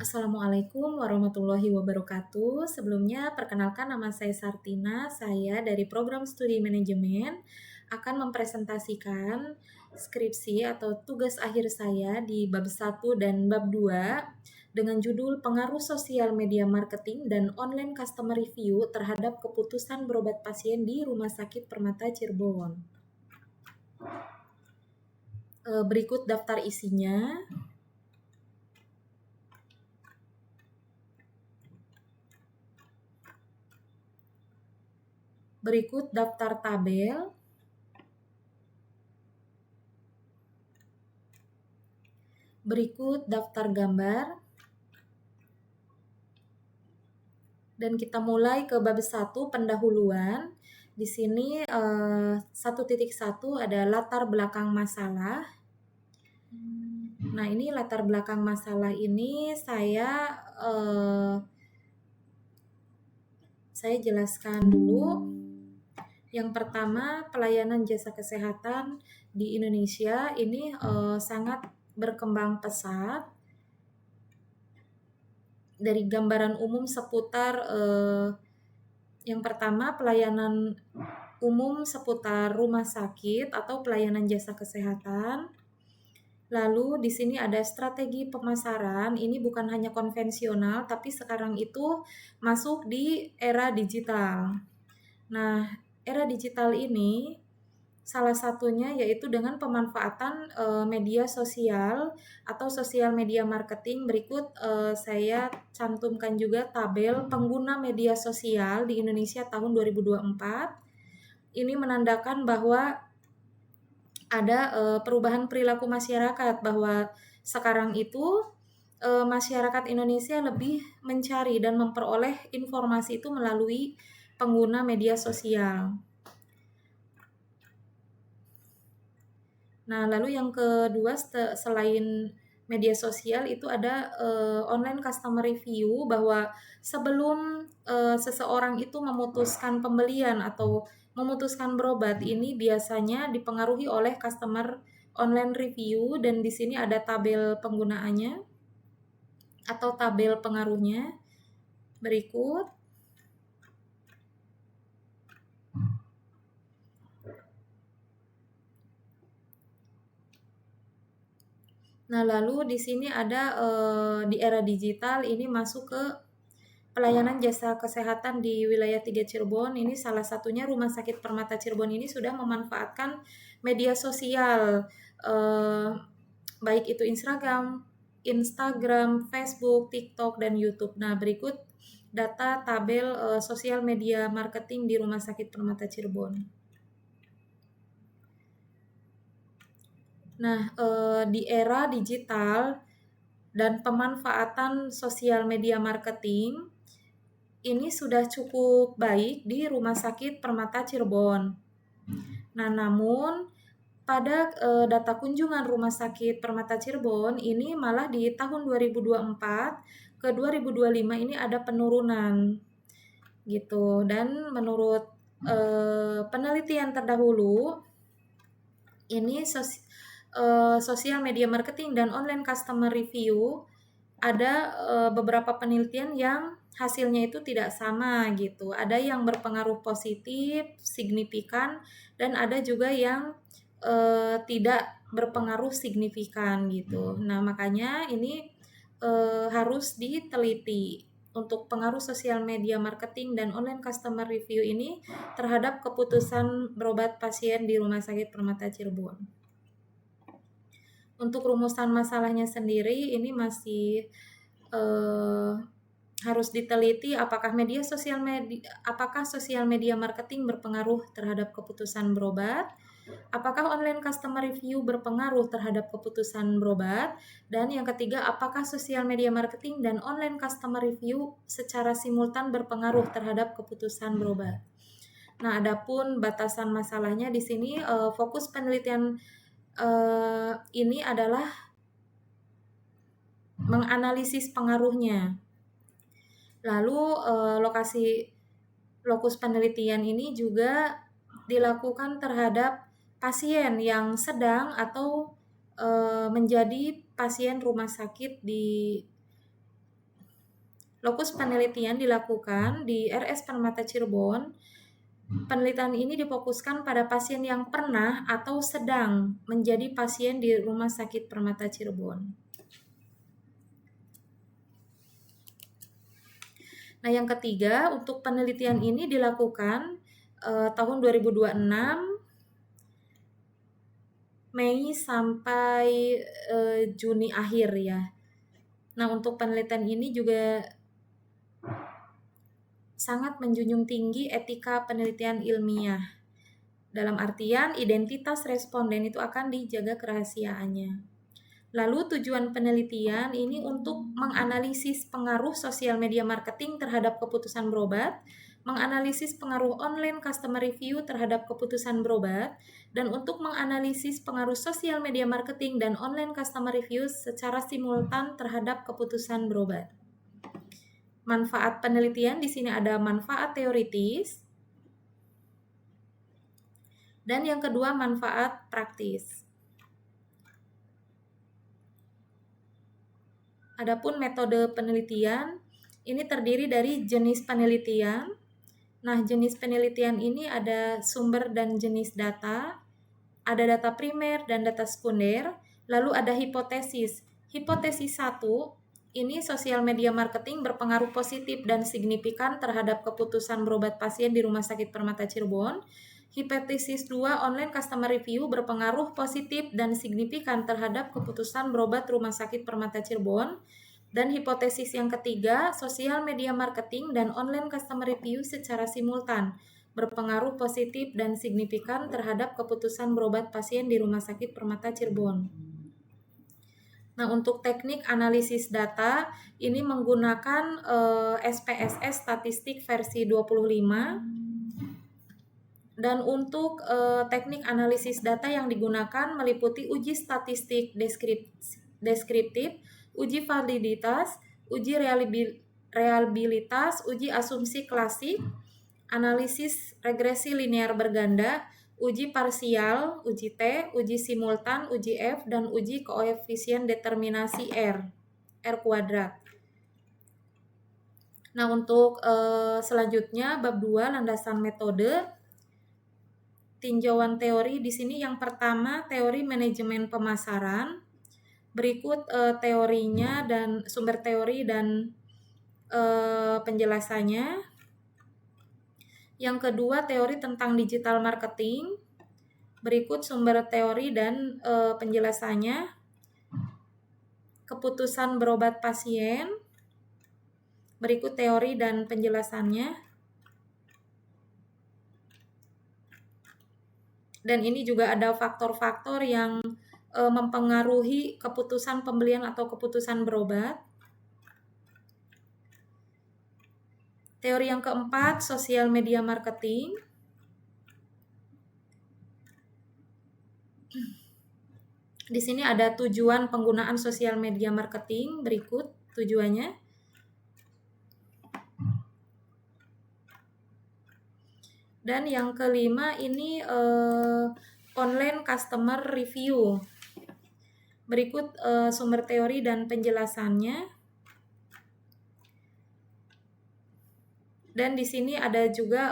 Assalamualaikum warahmatullahi wabarakatuh. Sebelumnya, perkenalkan nama saya Sartina. Saya dari program studi manajemen akan mempresentasikan skripsi atau tugas akhir saya di bab 1 dan bab 2 dengan judul Pengaruh Sosial Media Marketing dan Online Customer Review terhadap keputusan berobat pasien di Rumah Sakit Permata Cirebon. Berikut daftar isinya. Berikut daftar tabel. Berikut daftar gambar. Dan kita mulai ke bab 1 pendahuluan. Di sini 1.1 ada latar belakang masalah. Nah, ini latar belakang masalah ini saya jelaskan dulu. Yang pertama, pelayanan jasa kesehatan di Indonesia ini sangat berkembang pesat. Dari gambaran umum seputar yang pertama, pelayanan umum seputar rumah sakit atau pelayanan jasa kesehatan. Lalu di sini ada strategi pemasaran. Ini bukan hanya konvensional, tapi sekarang itu masuk di era digital. Nah, era digital ini salah satunya yaitu dengan pemanfaatan media sosial atau sosial media marketing. Berikut saya cantumkan juga tabel pengguna media sosial di Indonesia tahun 2024. Ini menandakan bahwa ada perubahan perilaku masyarakat, bahwa sekarang itu masyarakat Indonesia lebih mencari dan memperoleh informasi itu melalui pengguna media sosial. Nah, lalu yang kedua selain media sosial itu ada online customer review, bahwa sebelum seseorang itu memutuskan pembelian atau memutuskan berobat, ini biasanya dipengaruhi oleh customer online review, dan di sini ada tabel penggunaannya atau tabel pengaruhnya. Berikut. Nah, lalu di sini ada di era digital ini masuk ke pelayanan jasa kesehatan di wilayah 3 Cirebon. Ini salah satunya Rumah Sakit Permata Cirebon ini sudah memanfaatkan media sosial, baik itu Instagram, Facebook, TikTok, dan YouTube. Nah, berikut data tabel sosial media marketing di Rumah Sakit Permata Cirebon. Nah, di era digital dan pemanfaatan sosial media marketing, ini sudah cukup baik di Rumah Sakit Permata Cirebon. Nah, namun pada data kunjungan Rumah Sakit Permata Cirebon ini malah di tahun 2024 ke 2025 ini ada penurunan gitu. Dan menurut penelitian terdahulu, ini sosial media marketing dan online customer review, ada beberapa penelitian yang hasilnya itu tidak sama gitu. Ada yang berpengaruh positif, signifikan, dan ada juga yang tidak berpengaruh signifikan gitu. Nah, makanya ini harus diteliti untuk pengaruh sosial media marketing dan online customer review ini terhadap keputusan berobat pasien di Rumah Sakit Permata Cirebon. Untuk rumusan masalahnya sendiri ini masih harus diteliti apakah sosial media marketing berpengaruh terhadap keputusan berobat, apakah online customer review berpengaruh terhadap keputusan berobat, dan yang ketiga, apakah sosial media marketing dan online customer review secara simultan berpengaruh terhadap keputusan berobat. Nah, adapun batasan masalahnya di sini fokus penelitian ini adalah menganalisis pengaruhnya. Lalu lokus penelitian ini juga dilakukan terhadap pasien yang sedang atau menjadi pasien rumah sakit di Lokus penelitian dilakukan di RS Permata Cirebon. Penelitian ini difokuskan pada pasien yang pernah atau sedang menjadi pasien di Rumah Sakit Permata Cirebon. Nah, yang ketiga, untuk penelitian ini dilakukan tahun 2026 Mei sampai Juni akhir ya. Nah, untuk penelitian ini juga sangat menjunjung tinggi etika penelitian ilmiah. Dalam artian identitas responden itu akan dijaga kerahasiaannya. Lalu tujuan penelitian ini untuk menganalisis pengaruh sosial media marketing terhadap keputusan berobat, menganalisis pengaruh online customer review terhadap keputusan berobat, dan untuk menganalisis pengaruh sosial media marketing dan online customer review secara simultan terhadap keputusan berobat. Manfaat penelitian di sini ada manfaat teoritis, dan yang kedua manfaat praktis. Adapun metode penelitian ini terdiri dari jenis penelitian. Nah, jenis penelitian ini ada sumber dan jenis data, ada data primer dan data sekunder, lalu ada hipotesis. Hipotesis 1, ini sosial media marketing berpengaruh positif dan signifikan terhadap keputusan berobat pasien di Rumah Sakit Permata Cirebon. Hipotesis 2, online customer review berpengaruh positif dan signifikan terhadap keputusan berobat Rumah Sakit Permata Cirebon. Dan hipotesis yang ketiga, sosial media marketing dan online customer review secara simultan berpengaruh positif dan signifikan terhadap keputusan berobat pasien di Rumah Sakit Permata Cirebon. Nah, untuk teknik analisis data, ini menggunakan SPSS statistik versi 25. Dan untuk teknik analisis data yang digunakan meliputi uji statistik deskriptif, uji validitas, uji reliabilitas, uji asumsi klasik, analisis regresi linear berganda, uji parsial, uji T, uji simultan, uji F, dan uji koefisien determinasi R kuadrat. Nah, untuk selanjutnya bab 2 landasan metode. Tinjauan teori di sini yang pertama teori manajemen pemasaran. Berikut teorinya dan sumber teori dan penjelasannya. Yang kedua teori tentang digital marketing. Berikut sumber teori dan penjelasannya. Keputusan berobat pasien. Berikut teori dan penjelasannya. Dan ini juga ada faktor-faktor yang mempengaruhi keputusan pembelian atau keputusan berobat. Teori yang keempat, sosial media marketing. Di sini ada tujuan penggunaan sosial media marketing, berikut tujuannya. Dan yang kelima ini online customer review. Berikut sumber teori dan penjelasannya. Dan di sini ada juga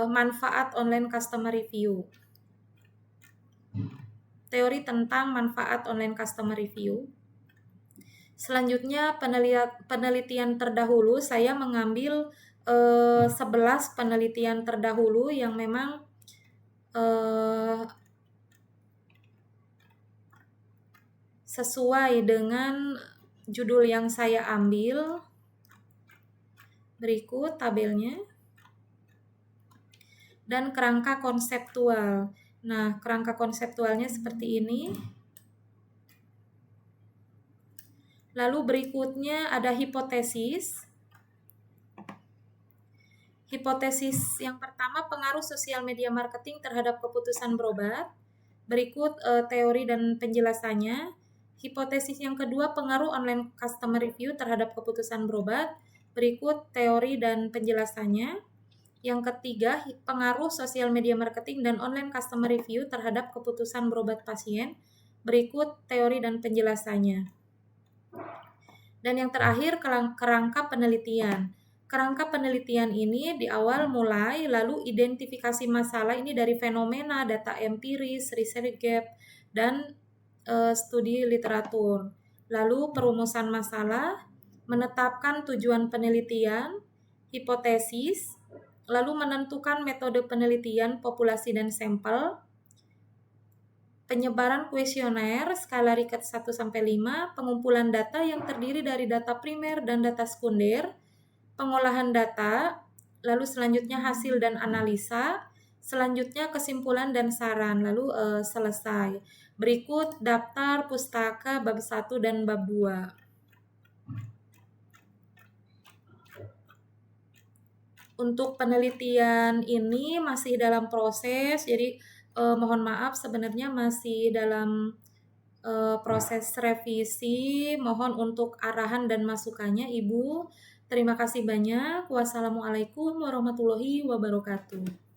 manfaat online customer review. Teori tentang manfaat online customer review. Selanjutnya penelitian terdahulu, saya mengambil 11 penelitian terdahulu yang memang sesuai dengan judul yang saya ambil. Berikut tabelnya. Dan kerangka konseptual. Nah, kerangka konseptualnya seperti ini. Lalu berikutnya ada hipotesis. Hipotesis yang pertama, pengaruh sosial media marketing terhadap keputusan berobat. Berikut teori dan penjelasannya. Hipotesis yang kedua, pengaruh online customer review terhadap keputusan berobat. Berikut teori dan penjelasannya. Yang ketiga, pengaruh sosial media marketing dan online customer review terhadap keputusan berobat pasien. Berikut teori dan penjelasannya. Dan yang terakhir kerangka penelitian. Kerangka penelitian ini di awal mulai, lalu identifikasi masalah ini dari fenomena, data empiris, research gap, dan studi literatur. Lalu perumusan masalah, menetapkan tujuan penelitian, hipotesis, lalu menentukan metode penelitian populasi dan sampel, penyebaran kuesioner skala Likert 1-5, pengumpulan data yang terdiri dari data primer dan data sekunder, pengolahan data, lalu selanjutnya hasil dan analisa, selanjutnya kesimpulan dan saran, lalu selesai. Berikut daftar pustaka bab 1 dan bab 2. Untuk penelitian ini masih dalam proses, jadi mohon maaf sebenarnya masih dalam proses revisi. Mohon untuk arahan dan masukannya Ibu. Terima kasih banyak. Wassalamualaikum warahmatullahi wabarakatuh.